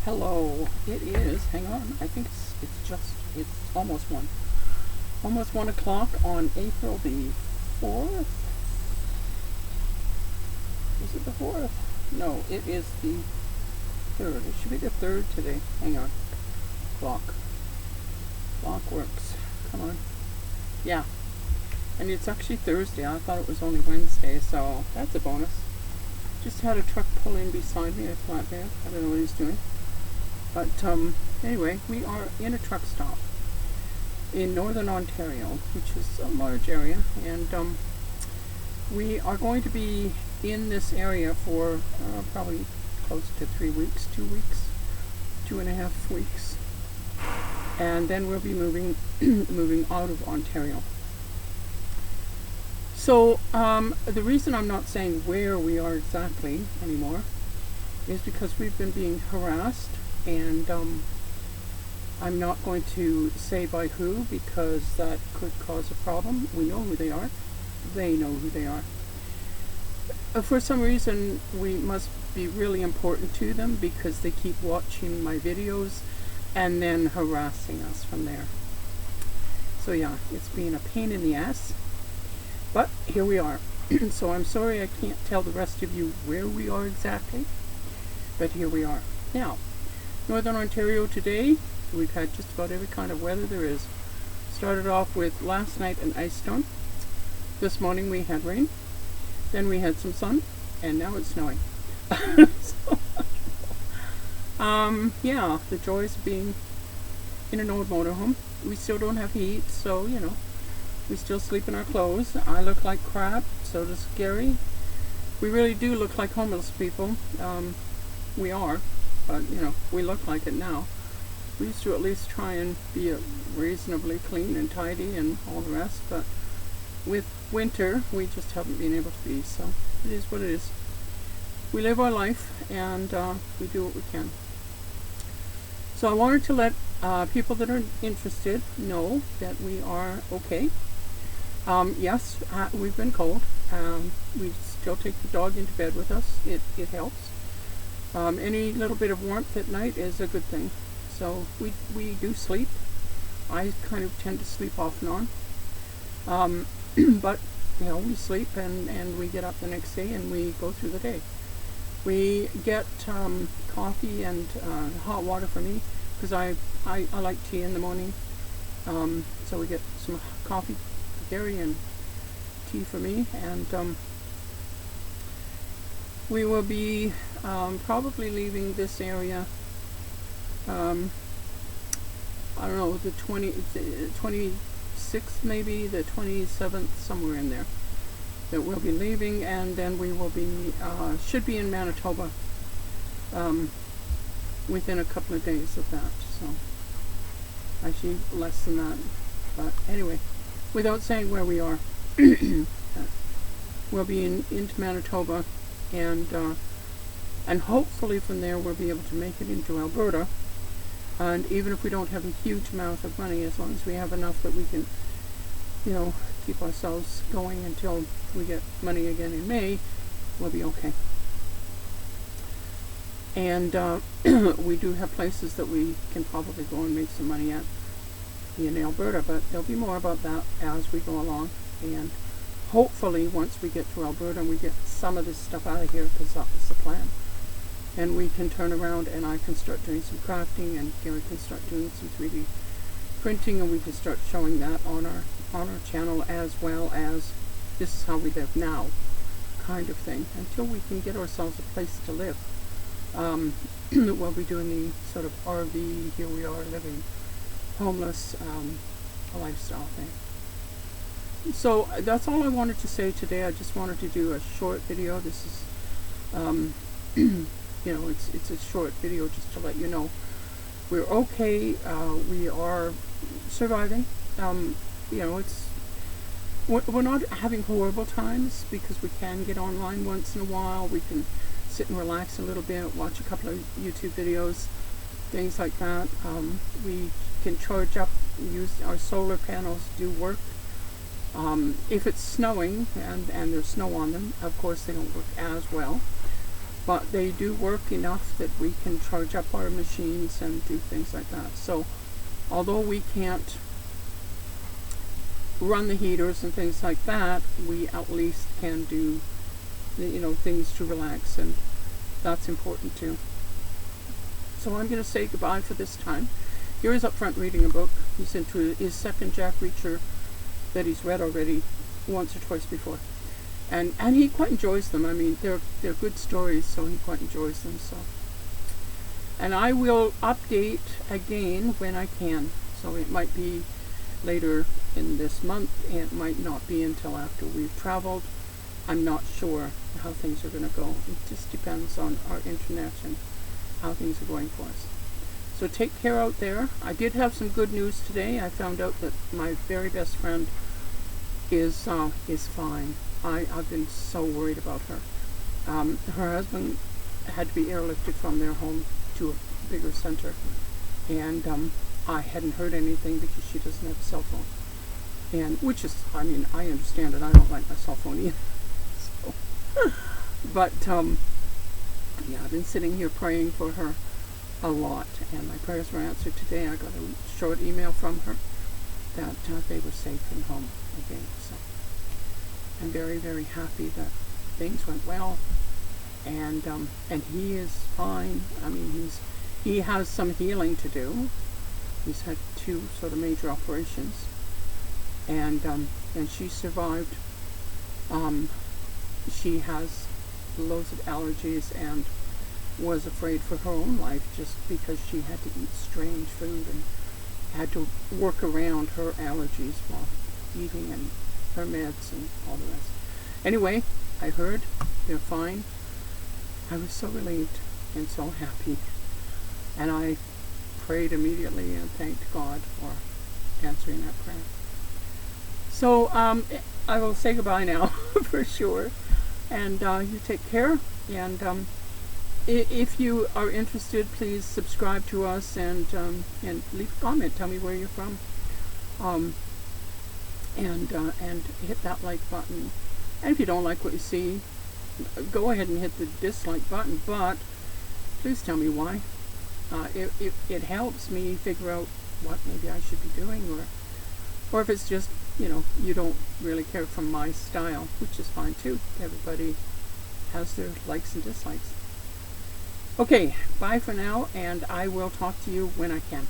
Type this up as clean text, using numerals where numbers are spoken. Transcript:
Hello, it is, hang on, I think it's almost 1. Almost 1 o'clock on April the 4th? Is it the 4th? No, it is the 3rd. It should be the 3rd today. Hang on. Clock works. Come on. Yeah. And it's actually Thursday. I thought it was only Wednesday, so that's a bonus. Just had a truck pull in beside me, a flatbed. I don't know what he's doing. But anyway, we are in a truck stop in Northern Ontario, which is a large area, and we are going to be in this area for probably close to 3 weeks, 2 weeks, 2.5 weeks, and then we'll be moving out of Ontario. So the reason I'm not saying where we are exactly anymore is because we've been being harassed, and I'm not going to say by who, because that could cause a problem. We know who they are. They know who they are. For some reason, we must be really important to them because they keep watching my videos and then harassing us from there. So yeah, it's been a pain in the ass. But here we are. So I'm sorry I can't tell the rest of you where we are exactly, but here we are. Now, Northern Ontario today, we've had just about every kind of weather there is. Started off with last night an ice storm. This morning we had rain. Then we had some sun, and now it's snowing. So, yeah, the joys of being in an old motorhome. We still don't have heat, so you know, we still sleep in our clothes. I look like crap, so does Gary. We really do look like homeless people. We are, but you know, we look like it now. We used to at least try and be reasonably clean and tidy and all the rest, but with winter, we just haven't been able to be, so it is what it is. We live our life, and we do what we can. So I wanted to let people that are interested know that we are okay. Yes, we've been cold. We still take the dog into bed with us. It helps. Any little bit of warmth at night is a good thing. So we do sleep. I kind of tend to sleep off and on. But you know, we sleep and we get up the next day and we go through the day. We get coffee and hot water for me because I like tea in the morning. So we get some coffee for Gary and tea for me, and we will be probably leaving this area. I don't know, the 26th, maybe the 27th, somewhere in there, that we'll be leaving, and then we will be should be in Manitoba within a couple of days of that. So actually less than that, but anyway, without saying where we are, we'll be into Manitoba, and hopefully from there we'll be able to make it into Alberta. And even if we don't have a huge amount of money, as long as we have enough that we can, you know, keep ourselves going until we get money again in May, we'll be okay. And we do have places that we can probably go and make some money at in Alberta, but there'll be more about that as we go along. And hopefully once we get to Alberta and we get some of this stuff out of here, because that was the plan, and we can turn around and I can start doing some crafting, and Gary can start doing some 3D printing, and we can start showing that on our channel, as well as this is how we live now kind of thing, until we can get ourselves a place to live. We'll be doing the sort of RV, here we are living homeless lifestyle thing. So that's all I wanted to say today. I just wanted to do a short video. This is you know, it's a short video just to let you know we're okay. We are surviving. You know, we're not having horrible times because we can get online once in a while. We can sit and relax a little bit, watch a couple of YouTube videos, things like that. We can charge up, use our solar panels, do work. If it's snowing and there's snow on them, of course they don't work as well. but they do work enough that we can charge up our machines and do things like that. So although we can't run the heaters and things like that, we at least can do, things to relax, and that's important too. So I'm going to say goodbye for this time. Here is up front reading a book. He's into his second Jack Reacher that he's read already once or twice before. And he quite enjoys them. I mean, they're good stories, so he quite enjoys them. So, and I will update again when I can. So it might be later in this month, and it might not be until after we've traveled. I'm not sure how things are going to go. It just depends on our internet and how things are going for us. So take care out there. I did have some good news today. I found out that my very best friend is fine. I've been so worried about her. Her husband had to be airlifted from their home to a bigger center, and I hadn't heard anything because she doesn't have a cell phone. And which is, I mean, I understand it. I don't like my cell phone either. So, but yeah, I've been sitting here praying for her a lot, and my prayers were answered today. I got a short email from her that they were safe and home again. So I'm very, very happy that things went well, and he is fine. I mean, he has some healing to do. He's had 2 sort of major operations, and she survived. She has loads of allergies and was afraid for her own life just because she had to eat strange food and had to work around her allergies while eating and her meds and all the rest. Anyway, I heard they're fine. I was so relieved and so happy, and I prayed immediately and thanked God for answering that prayer. So I will say goodbye now for sure, and you take care, and if you are interested, please subscribe to us and leave a comment. Tell me where you're from, and hit that like button. And if you don't like what you see, go ahead and hit the dislike button, but please tell me why. It helps me figure out what maybe I should be doing, or if it's just, you don't really care for my style, which is fine too. Everybody has their likes and dislikes. Okay, bye for now, and I will talk to you when I can.